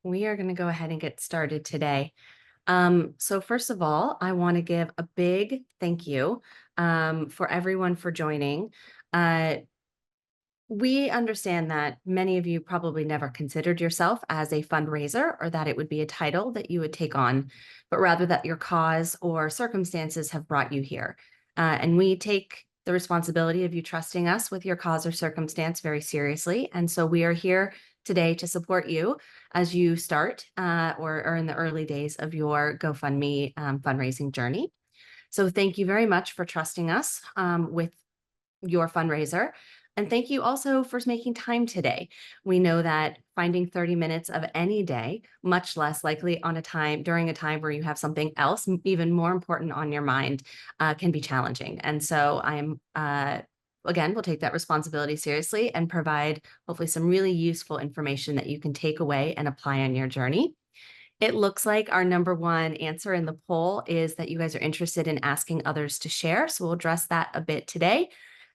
We are going to go ahead and get started today. So first of all, I want to give a big thank you for everyone for joining. Uh, we understand that many of you probably never considered yourself as a fundraiser or that it would be a title that you would take on, but rather that your cause or circumstances have brought you here. And we take the responsibility of you trusting us with your cause or circumstance very seriously. And so we are here today to support you as you start or are in the early days of your GoFundMe fundraising journey. So thank you very much for trusting us with your fundraiser. And thank you also for making time today. We know that finding 30 minutes of any day, much less likely on a time during a time where you have something else even more important on your mind, can be challenging. And so I'm again, we'll take that responsibility seriously and provide hopefully some really useful information that you can take away and apply on your journey. It looks like our number one answer in the poll is that you guys are interested in asking others to share. So we'll address that a bit today.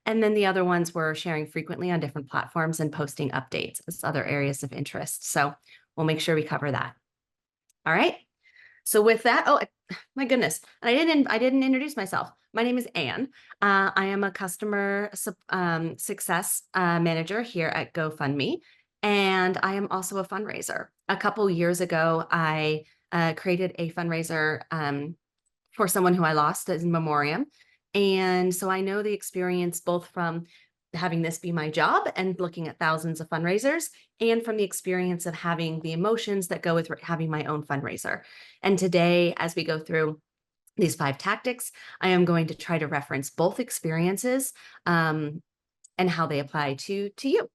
And then the other ones were sharing frequently on different platforms and posting updates as other areas of interest. So we'll make sure we cover that. All right. So with that, my goodness, I didn't introduce myself. My name is Anne. I am a customer success manager here at GoFundMe, and I am also a fundraiser. A couple years ago, I created a fundraiser for someone who I lost as in memoriam. And so I know the experience both from having this be my job and looking at thousands of fundraisers, and from the experience of having the emotions that go with having my own fundraiser. And today, as we go through these 5 tactics, I am going to try to reference both experiences and how they apply to you.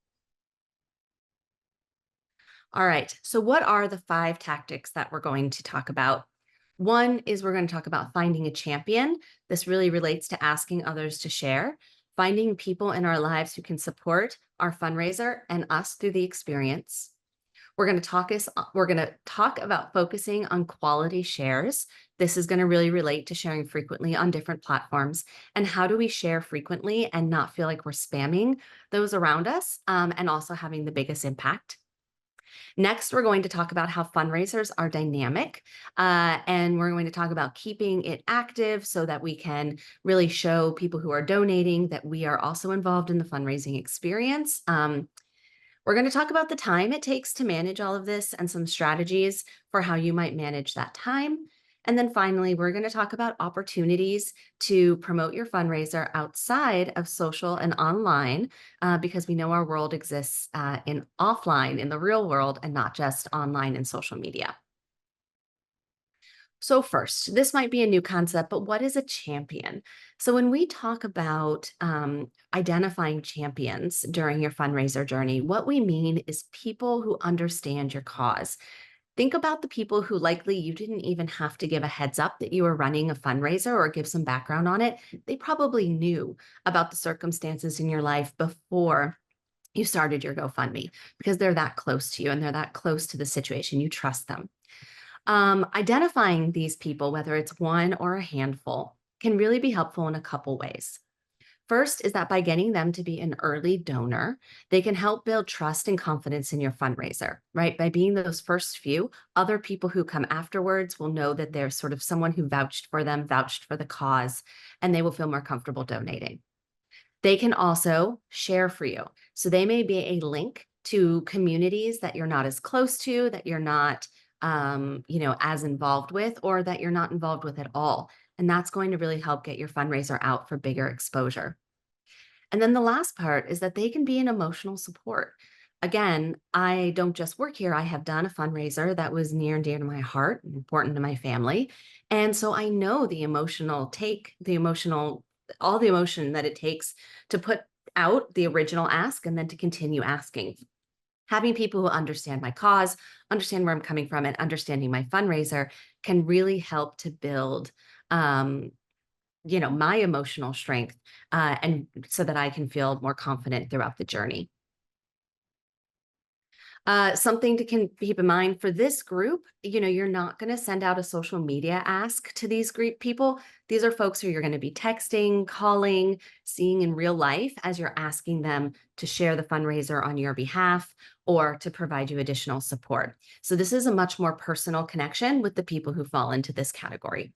All right, so what are the 5 tactics that we're going to talk about? One is we're going to talk about finding a champion. This really relates to asking others to share, finding people in our lives who can support our fundraiser and us through the experience. We're going to talk about focusing on quality shares. This is going to really relate to sharing frequently on different platforms. And how do we share frequently and not feel like we're spamming those around us, and also having the biggest impact. Next, we're going to talk about how fundraisers are dynamic, and we're going to talk about keeping it active so that we can really show people who are donating that we are also involved in the fundraising experience. We're going to talk about the time it takes to manage all of this and some strategies for how you might manage that time. And then finally, we're going to talk about opportunities to promote your fundraiser outside of social and online, because we know our world exists in offline, in the real world, and not just online and social media. So first, this might be a new concept, but what is a champion? So when we talk about identifying champions during your fundraiser journey, what we mean is people who understand your cause. Think about the people who likely you didn't even have to give a heads up that you were running a fundraiser or give some background on it. They probably knew about the circumstances in your life before you started your GoFundMe because they're that close to you and they're that close to the situation. You trust them. Identifying these people, whether it's one or a handful, can really be helpful in a couple ways. First is that by getting them to be an early donor, they can help build trust and confidence in your fundraiser, right? By being those first few, other people who come afterwards will know that there's sort of someone who vouched for them, vouched for the cause, and they will feel more comfortable donating. They can also share for you. So they may be a link to communities that you're not as close to, that you're not as involved with, or that you're not involved with at all. And that's going to really help get your fundraiser out for bigger exposure. And then the last part is that they can be an emotional support. Again, I don't just work here. I have done a fundraiser that was near and dear to my heart, important to my family. And so I know all the emotion that it takes to put out the original ask and then to continue asking. Having people who understand my cause, understand where I'm coming from, and understanding my fundraiser can really help to build, my emotional strength, and so that I can feel more confident throughout the journey. Something to keep in mind for this group, you're not going to send out a social media ask to these group people. These are folks who you're going to be texting, calling, seeing in real life as you're asking them to share the fundraiser on your behalf or to provide you additional support. So this is a much more personal connection with the people who fall into this category.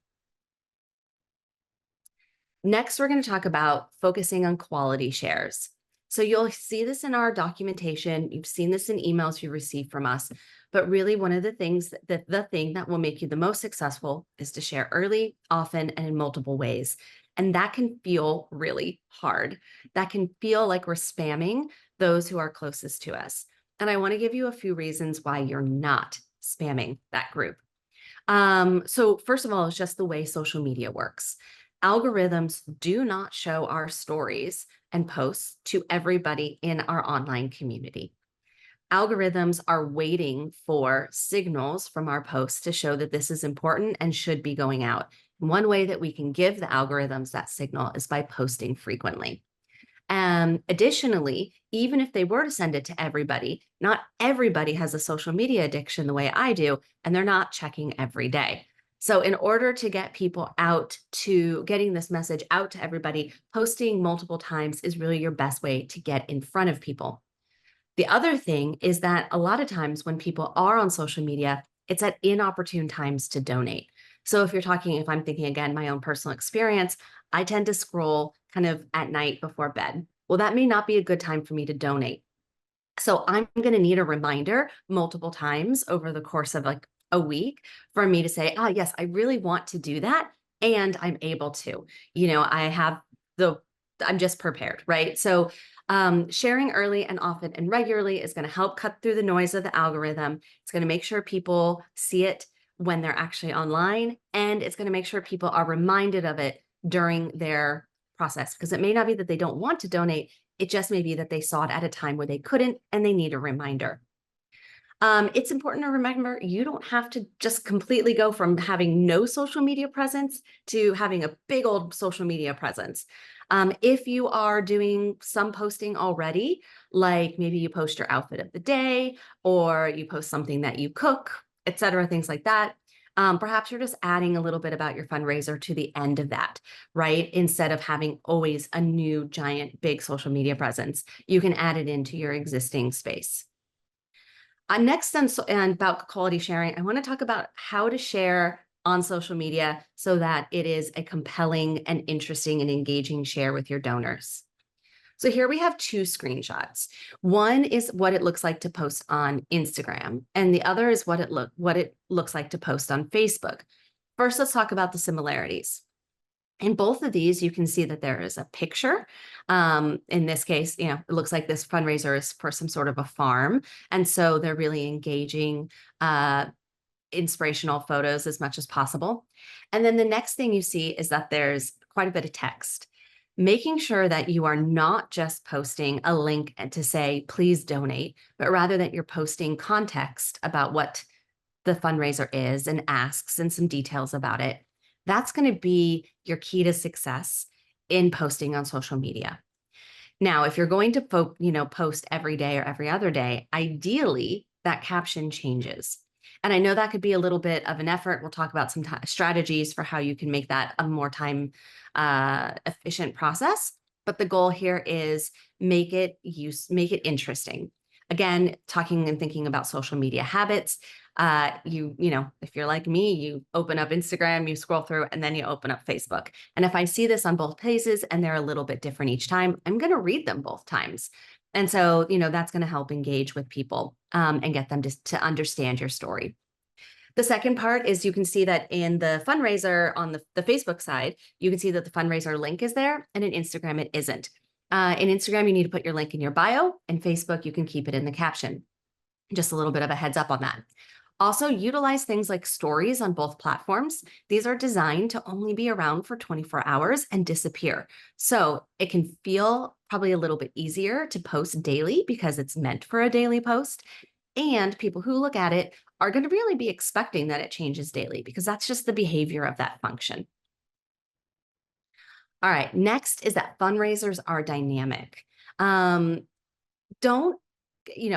Next, we're going to talk about focusing on quality shares. So you'll see this in our documentation. You've seen this in emails you received from us. But really, one of the things the thing that will make you the most successful is to share early, often, and in multiple ways. And that can feel really hard. That can feel like we're spamming those who are closest to us. And I want to give you a few reasons why you're not spamming that group. So first of all, it's just the way social media works. Algorithms do not show our stories and posts to everybody in our online community. Algorithms are waiting for signals from our posts to show that this is important and should be going out. One way that we can give the algorithms that signal is by posting frequently. Additionally, even if they were to send it to everybody, not everybody has a social media addiction the way I do, and they're not checking every day. So in order to get people out to getting this message out to everybody, posting multiple times is really your best way to get in front of people. The other thing is that a lot of times when people are on social media, it's at inopportune times to donate. So if I'm thinking again, my own personal experience, I tend to scroll kind of at night before bed. Well, that may not be a good time for me to donate. So I'm going to need a reminder multiple times over the course of like a week for me to say, yes, I really want to do that. And I'm able to, I have I'm just prepared, right? So sharing early and often and regularly is going to help cut through the noise of the algorithm. It's going to make sure people see it when they're actually online. And it's going to make sure people are reminded of it during their process, because it may not be that they don't want to donate. It just may be that they saw it at a time where they couldn't and they need a reminder. It's important to remember you don't have to just completely go from having no social media presence to having a big old social media presence. If you are doing some posting already, like maybe you post your outfit of the day or you post something that you cook, etc., things like that. Perhaps you're just adding a little bit about your fundraiser to the end of that, right? Instead of having always a new giant big social media presence, you can add it into your existing space. Next, and about quality sharing, I want to talk about how to share on social media so that it is a compelling and interesting and engaging share with your donors. So here we have two screenshots. One is what it looks like to post on Instagram, and the other is what it looks like to post on Facebook. First, let's talk about the similarities. In both of these, you can see that there is a picture. In this case, it looks like this fundraiser is for some sort of a farm. And so they're really engaging inspirational photos as much as possible. And then the next thing you see is that there's quite a bit of text, making sure that you are not just posting a link to say, please donate, but rather that you're posting context about what the fundraiser is and asks and some details about it. That's going to be your key to success in posting on social media. Now, if you're going to post every day or every other day, ideally that caption changes. And I know that could be a little bit of an effort. We'll talk about some strategies for how you can make that a more time efficient process. But the goal here is make it interesting. Again, talking and thinking about social media habits. If you're like me, you open up Instagram, you scroll through, and then you open up Facebook. And if I see this on both places and they're a little bit different each time, I'm going to read them both times. And so, that's going to help engage with people and get them to understand your story. The second part is you can see that in the fundraiser on the Facebook side, you can see that the fundraiser link is there, and in Instagram, it isn't. In Instagram, you need to put your link in your bio, and Facebook, you can keep it in the caption. Just a little bit of a heads up on that. Also, utilize things like stories on both platforms. These are designed to only be around for 24 hours and disappear. So it can feel probably a little bit easier to post daily because it's meant for a daily post. And people who look at it are going to really be expecting that it changes daily because that's just the behavior of that function. All right, next is that fundraisers are dynamic. Don't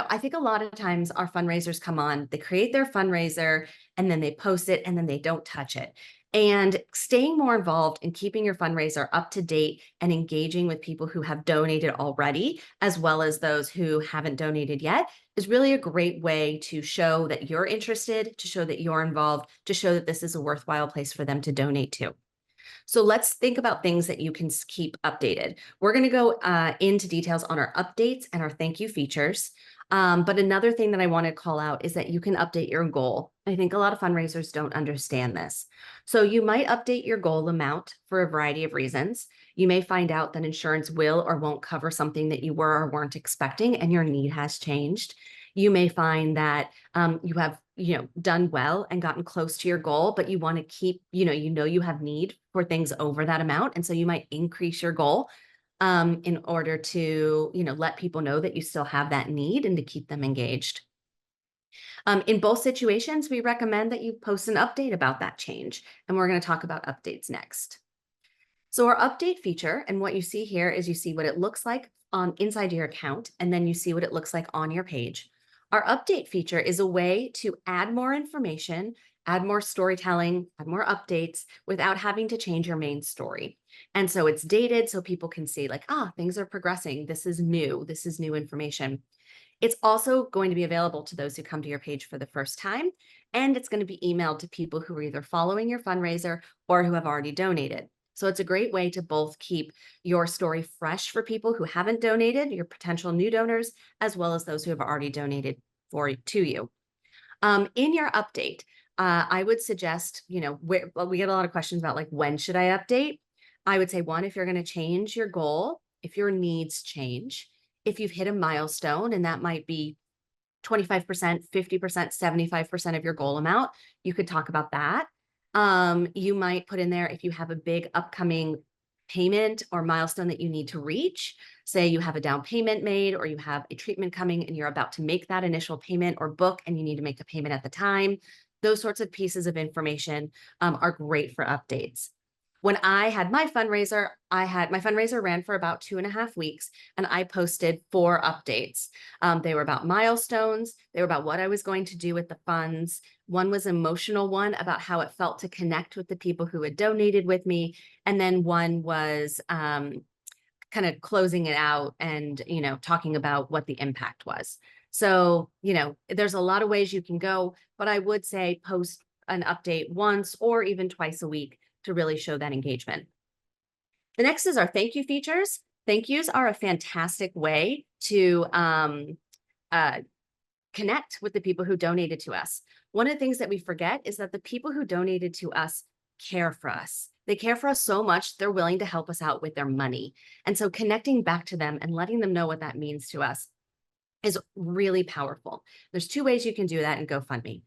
I think a lot of times our fundraisers come on, they create their fundraiser and then they post it and then they don't touch it. And staying more involved and keeping your fundraiser up to date and engaging with people who have donated already, as well as those who haven't donated yet, is really a great way to show that you're interested, to show that you're involved, to show that this is a worthwhile place for them to donate to. So let's think about things that you can keep updated. We're going to go into details on our updates and our thank you features. But another thing that I want to call out is that you can update your goal. I think a lot of fundraisers don't understand this. So you might update your goal amount for a variety of reasons. You may find out that insurance will or won't cover something that you were or weren't expecting and your need has changed. You may find that you have done well and gotten close to your goal, but you want to keep, you have need for things over that amount. And so you might increase your goal in order to, let people know that you still have that need and to keep them engaged. In both situations, we recommend that you post an update about that change. And we're going to talk about updates next. So our update feature, and what you see here is you see what it looks like on inside your account, and then you see what it looks like on your page. Our update feature is a way to add more information, add more storytelling, add more updates without having to change your main story. And so it's dated so people can see like, things are progressing. This is new. This is new information. It's also going to be available to those who come to your page for the first time, and it's going to be emailed to people who are either following your fundraiser or who have already donated. So it's a great way to both keep your story fresh for people who haven't donated, your potential new donors, as well as those who have already donated to you. In your update, I would suggest, we get a lot of questions about like, when should I update? I would say one, if you're going to change your goal, if your needs change, if you've hit a milestone, and that might be 25%, 50%, 75% of your goal amount, you could talk about that. You might put in there if you have a big upcoming payment or milestone that you need to reach. Say you have a down payment made or you have a treatment coming and you're about to make that initial payment or book and you need to make a payment at the time. Those sorts of pieces of information are great for updates. When I had my fundraiser, my fundraiser ran for about 2.5 weeks and I posted 4 updates. They were about milestones. They were about what I was going to do with the funds. One was an emotional one about how it felt to connect with the people who had donated with me. And then one was kind of closing it out and, talking about what the impact was. So, there's a lot of ways you can go, but I would say post an update once or even twice a week to really show that engagement. The next is our thank you features. Thank yous are a fantastic way to connect with the people who donated to us. One of the things that we forget is that the people who donated to us care for us. They care for us so much, they're willing to help us out with their money. And so connecting back to them and letting them know what that means to us is really powerful. There's 2 ways you can do that in GoFundMe.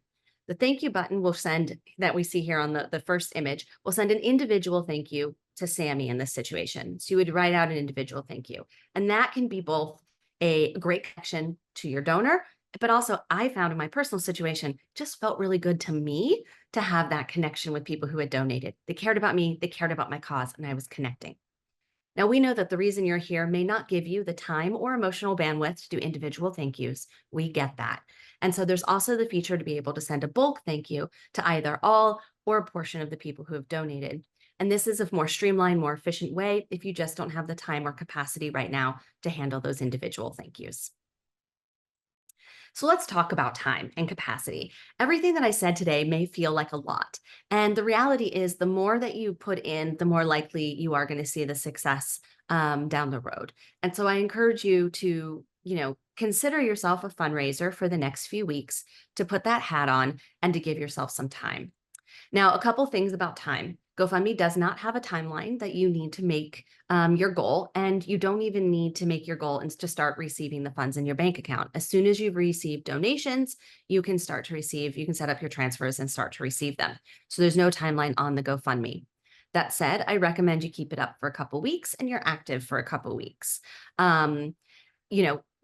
The thank you button will send, that we see here on the first image, will send an individual thank you to Sammy in this situation. So you would write out an individual thank you. And that can be both a great connection to your donor, but also I found in my personal situation, just felt really good to me to have that connection with people who had donated. They cared about me, they cared about my cause, and I was connecting. Now, we know that the reason you're here may not give you the time or emotional bandwidth to do individual thank yous. We get that. And so there's also the feature to be able to send a bulk thank you to either all or a portion of the people who have donated. And this is a more streamlined, more efficient way if you just don't have the time or capacity right now to handle those individual thank yous. So let's talk about time and capacity. Everything that I said today may feel like a lot. And the reality is the more that you put in, the more likely you are going to see the success down the road. And so I encourage you to, consider yourself a fundraiser for the next few weeks, to put that hat on and to give yourself some time. Now, a couple things about time. GoFundMe does not have a timeline that you need to make your goal, and you don't even need to make your goal and to start receiving the funds in your bank account. As soon as you've received donations, you can start to receive, you can set up your transfers and start to receive them. So there's no timeline on the GoFundMe. That said, I recommend you keep it up for a couple weeks and you're active for a couple weeks.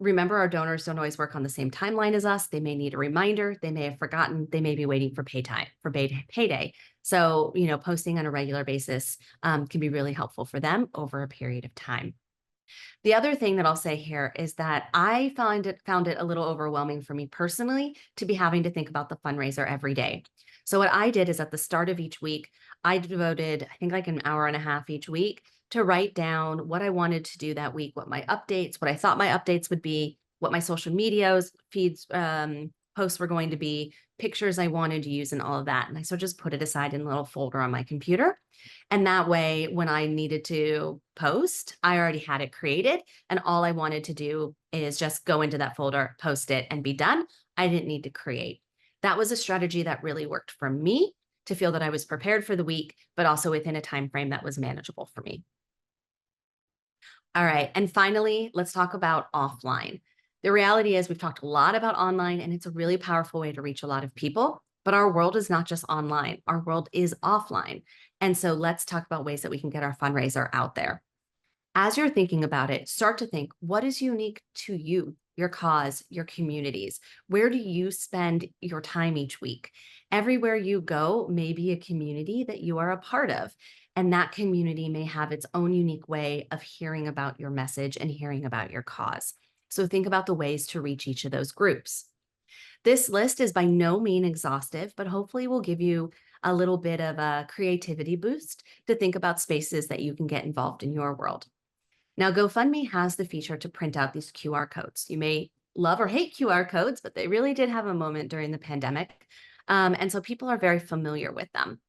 Remember our donors don't always work on the same timeline as us. They may need a reminder. They may have forgotten. They may be waiting for payday. So, posting on a regular basis can be really helpful for them over a period of time. The other thing that I'll say here is that I found it a little overwhelming for me personally to be having to think about the fundraiser every day. So what I did is at the start of each week, I devoted, I think like an hour and a half each week to write down what I wanted to do that week, what my updates, what I thought my updates would be, what my social medias feeds posts were going to be, pictures I wanted to use, and all of that. And I sort of just put it aside in a little folder on my computer. And that way, when I needed to post, I already had it created. And all I wanted to do is just go into that folder, post it, and be done. I didn't need to create. That was a strategy that really worked for me to feel that I was prepared for the week, but also within a time frame that was manageable for me. All right. And finally, let's talk about offline. The reality is, we've talked a lot about online, and it's a really powerful way to reach a lot of people. But our world is not just online, our world is offline. And so let's talk about ways that we can get our fundraiser out there. As you're thinking about it, start to think, what is unique to you, your cause, your communities? Where do you spend your time each week? Everywhere you go may be a community that you are a part of. And that community may have its own unique way of hearing about your message and hearing about your cause. So think about the ways to reach each of those groups. This list is by no means exhaustive, but hopefully will give you a little bit of a creativity boost to think about spaces that you can get involved in your world. Now, GoFundMe has the feature to print out these QR codes. You may love or hate QR codes, but they really did have a moment during the pandemic. And so people are very familiar with them.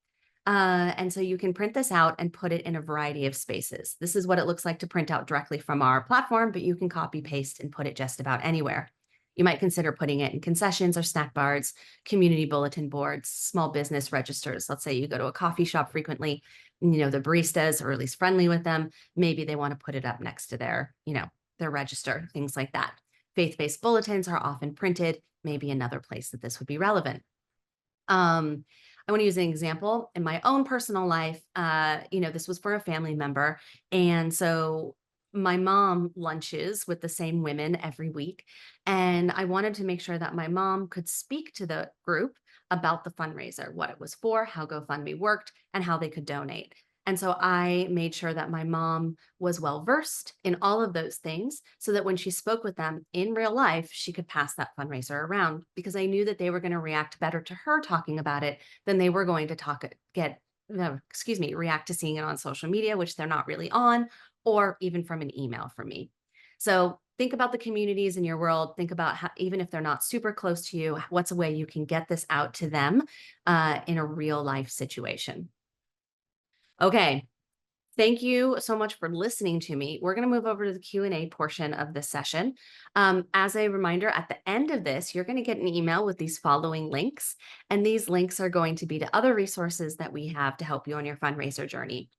And so you can print this out and put it in a variety of spaces. This is what it looks like to print out directly from our platform, but you can copy paste and put it just about anywhere. You might consider putting it in concessions or snack bars, community bulletin boards, small business registers. Let's say you go to a coffee shop frequently, and, the baristas, or at least friendly with them, maybe they want to put it up next to their register, things like that. Faith-based bulletins are often printed, maybe another place that this would be relevant. I want to use an example in my own personal life. This was for a family member. And so my mom lunches with the same women every week. And I wanted to make sure that my mom could speak to the group about the fundraiser, what it was for, how GoFundMe worked, and how they could donate. And so I made sure that my mom was well versed in all of those things so that when she spoke with them in real life, she could pass that fundraiser around, because I knew that they were going to react better to her talking about it than they were going to react to seeing it on social media, which they're not really on, or even from an email from me. So think about the communities in your world. Think about how, even if they're not super close to you, what's a way you can get this out to them in a real life situation. Okay, thank you so much for listening to me. We're going to move over to the Q&A portion of this session. As a reminder, at the end of this, you're going to get an email with these following links. And these links are going to be to other resources that we have to help you on your fundraiser journey.